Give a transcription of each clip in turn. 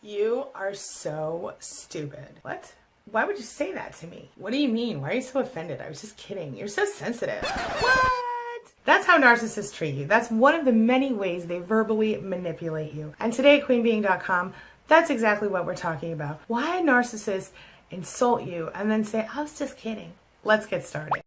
You are so stupid. What? Why would you say that to me? What do you mean? Why are you so offended? I was just kidding. You're so sensitive. What? That's how narcissists treat you. That's one of the many ways they verbally manipulate you. And today at queenbeing.com, that's exactly what we're talking about. Why narcissists insult you and then say, I was just kidding. Let's get started.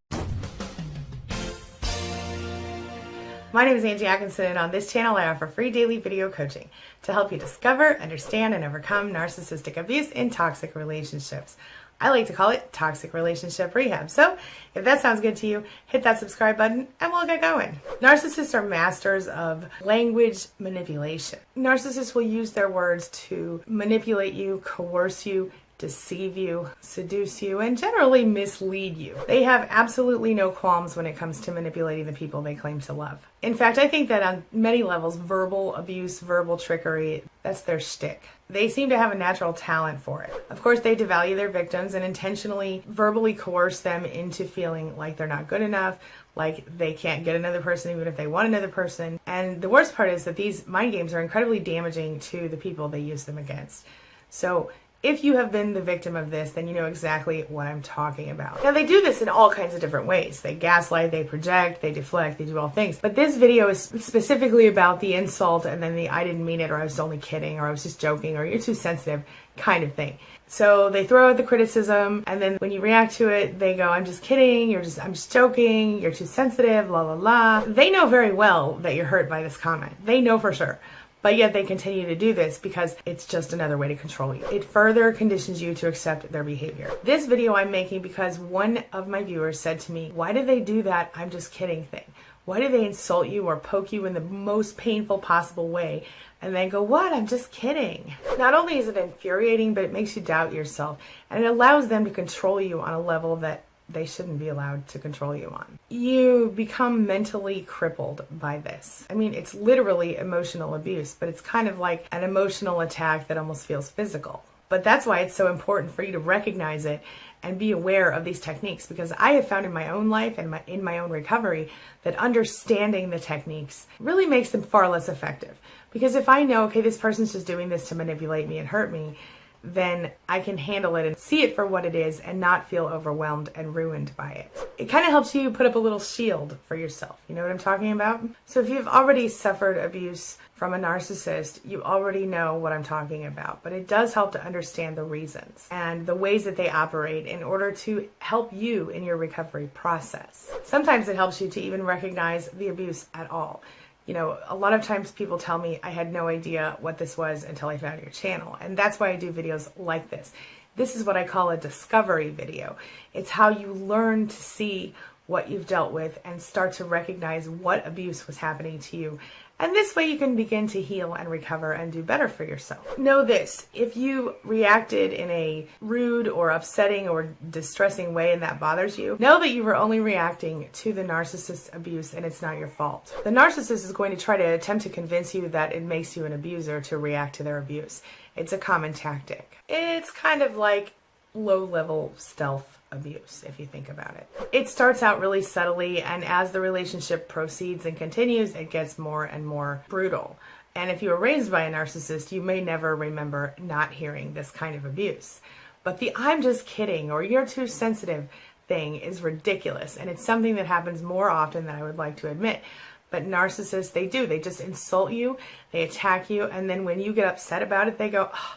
My name is Angie Atkinson, and on this channel I offer free daily video coaching to help you discover, understand, and overcome narcissistic abuse in toxic relationships. I like to call it toxic relationship rehab. So if that sounds good to you, hit that subscribe button and we'll get going. Narcissists are masters of language manipulation. Narcissists will use their words to manipulate you, coerce you, deceive you, seduce you, and generally mislead you. They have absolutely no qualms when it comes to manipulating the people they claim to love. In fact, I think that on many levels, verbal abuse, verbal trickery, that's their shtick. They seem to have a natural talent for it. Of course, they devalue their victims and intentionally verbally coerce them into feeling like they're not good enough, like they can't get another person even if they want another person. And the worst part is that these mind games are incredibly damaging to the people they use them against. So if you have been the victim of this, then you know exactly what I'm talking about. Now, they do this in all kinds of different ways. They gaslight, they project, they deflect, they do all things. But this video is specifically about the insult and then the I didn't mean it, or I was only kidding, or I was just joking, or you're too sensitive kind of thing. So they throw out the criticism, and then when you react to it, they go, I'm just kidding, I'm just joking, you're too sensitive, la la la. They know very well that you're hurt by this comment. They know for sure. But yet they continue to do this because it's just another way to control you. It further conditions you to accept their behavior. This video I'm making because one of my viewers said to me, why do they do that I'm just kidding thing? Why do they insult you or poke you in the most painful possible way and then go, what? I'm just kidding. Not only is it infuriating, but it makes you doubt yourself, and it allows them to control you on a level that they shouldn't be allowed to control you on. You become mentally crippled by this. I mean, it's literally emotional abuse, but it's kind of like an emotional attack that almost feels physical. But that's why it's so important for you to recognize it and be aware of these techniques, because I have found in my own life and in my own recovery that understanding the techniques really makes them far less effective. Because if I know, okay, this person's just doing this to manipulate me and hurt me, then I can handle it and see it for what it is and not feel overwhelmed and ruined by it. It kind of helps you put up a little shield for yourself. You know what I'm talking about? So if you've already suffered abuse from a narcissist, you already know what I'm talking about. But it does help to understand the reasons and the ways that they operate in order to help you in your recovery process. Sometimes it helps you to even recognize the abuse at all. You know, a lot of times people tell me I had no idea what this was until I found your channel. And that's why I do videos like this. This is what I call a discovery video. It's how you learn to see what you've dealt with and start to recognize what abuse was happening to you. And this way you can begin to heal and recover and do better for yourself. Know this, if you reacted in a rude or upsetting or distressing way and that bothers you, know that you were only reacting to the narcissist's abuse and it's not your fault. The narcissist is going to try to attempt to convince you that it makes you an abuser to react to their abuse. It's a common tactic. It's kind of like low-level stealth abuse, if you think about it. It starts out really subtly, and as the relationship proceeds and continues, it gets more and more brutal. And if you were raised by a narcissist, you may never remember not hearing this kind of abuse. But the I'm just kidding or you're too sensitive thing is ridiculous, and it's something that happens more often than I would like to admit. But narcissists, they just insult you, they attack you, and then when you get upset about it, they go, oh,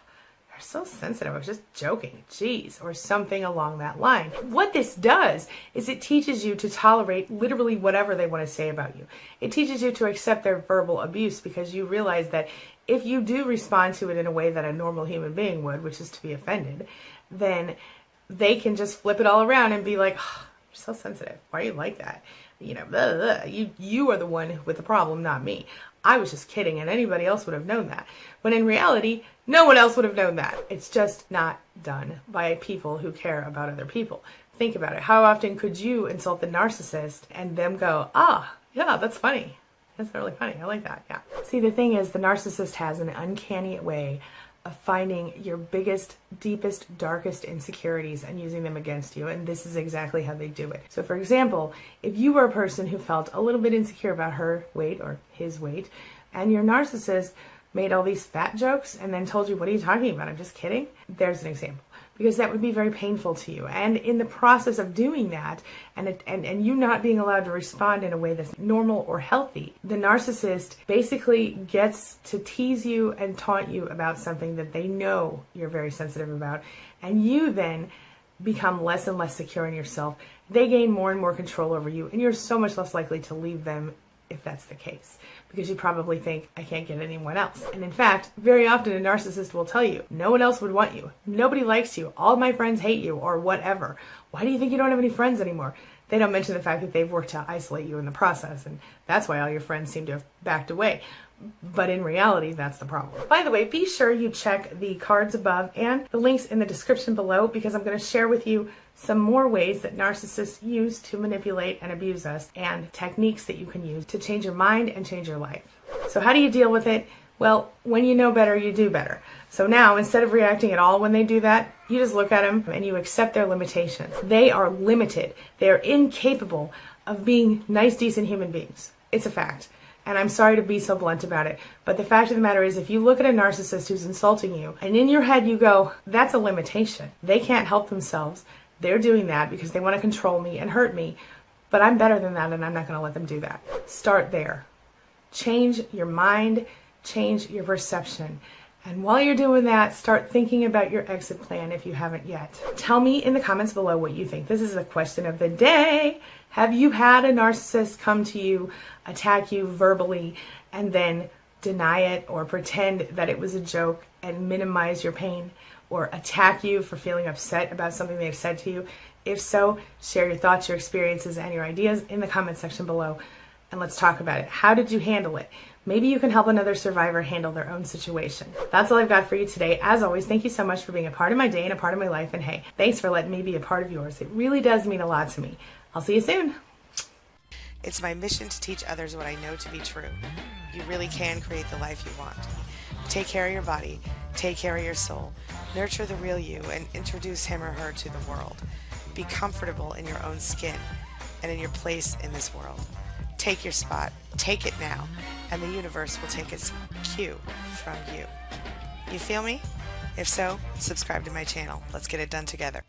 so sensitive, I was just joking, geez, or something along that line. What this does is it teaches you to tolerate literally whatever they want to say about you. It teaches you to accept their verbal abuse because you realize that if you do respond to it in a way that a normal human being would, which is to be offended, then they can just flip it all around and be like, oh, you're so sensitive, why are you like that? You know, blah, blah, blah. You are the one with the problem, not me. I was just kidding, and anybody else would have known that. When in reality, no one else would have known that. It's just not done by people who care about other people. Think about it. How often could you insult the narcissist and them go, ah, yeah, that's funny. That's really funny. I like that. Yeah. See, the thing is, the narcissist has an uncanny way of finding your biggest, deepest, darkest insecurities and using them against you. And this is exactly how they do it. So for example, if you were a person who felt a little bit insecure about her weight or his weight, and your narcissist made all these fat jokes and then told you, what are you talking about? I'm just kidding. There's an example. Because that would be very painful to you. And in the process of doing that, and you not being allowed to respond in a way that's normal or healthy, the narcissist basically gets to tease you and taunt you about something that they know you're very sensitive about. And you then become less and less secure in yourself. They gain more and more control over you, and you're so much less likely to leave them if that's the case, because you probably think, I can't get anyone else. And in fact, very often a narcissist will tell you, no one else would want you. Nobody likes you. All of my friends hate you, or whatever. Why do you think you don't have any friends anymore? They don't mention the fact that they've worked to isolate you in the process, and that's why all your friends seem to have backed away. But in reality, that's the problem. By the way, be sure you check the cards above and the links in the description below, because I'm going to share with you some more ways that narcissists use to manipulate and abuse us, and techniques that you can use to change your mind and change your life. So how do you deal with it? Well, when you know better, you do better. So now, instead of reacting at all when they do that, you just look at them and you accept their limitations. They are limited. They are incapable of being nice, decent human beings. It's a fact. And I'm sorry to be so blunt about it, but the fact of the matter is, if you look at a narcissist who's insulting you, and in your head you go, that's a limitation. They can't help themselves. They're doing that because they want to control me and hurt me, but I'm better than that, and I'm not going to let them do that. Start there. Change your mind, change your perception. And while you're doing that, start thinking about your exit plan if you haven't yet. Tell me in the comments below what you think. This is the question of the day. Have you had a narcissist come to you, attack you verbally, and then deny it or pretend that it was a joke and minimize your pain, or attack you for feeling upset about something they've said to you? If so, share your thoughts, your experiences, and your ideas in the comment section below, and let's talk about it. How did you handle it? Maybe you can help another survivor handle their own situation. That's all I've got for you today. As always, thank you so much for being a part of my day and a part of my life. And hey, thanks for letting me be a part of yours. It really does mean a lot to me. I'll see you soon. It's my mission to teach others what I know to be true. You really can create the life you want. Take care of your body. Take care of your soul. Nurture the real you and introduce him or her to the world. Be comfortable in your own skin and in your place in this world. Take your spot. Take it now. And the universe will take its cue from you. You feel me? If so, subscribe to my channel. Let's get it done together.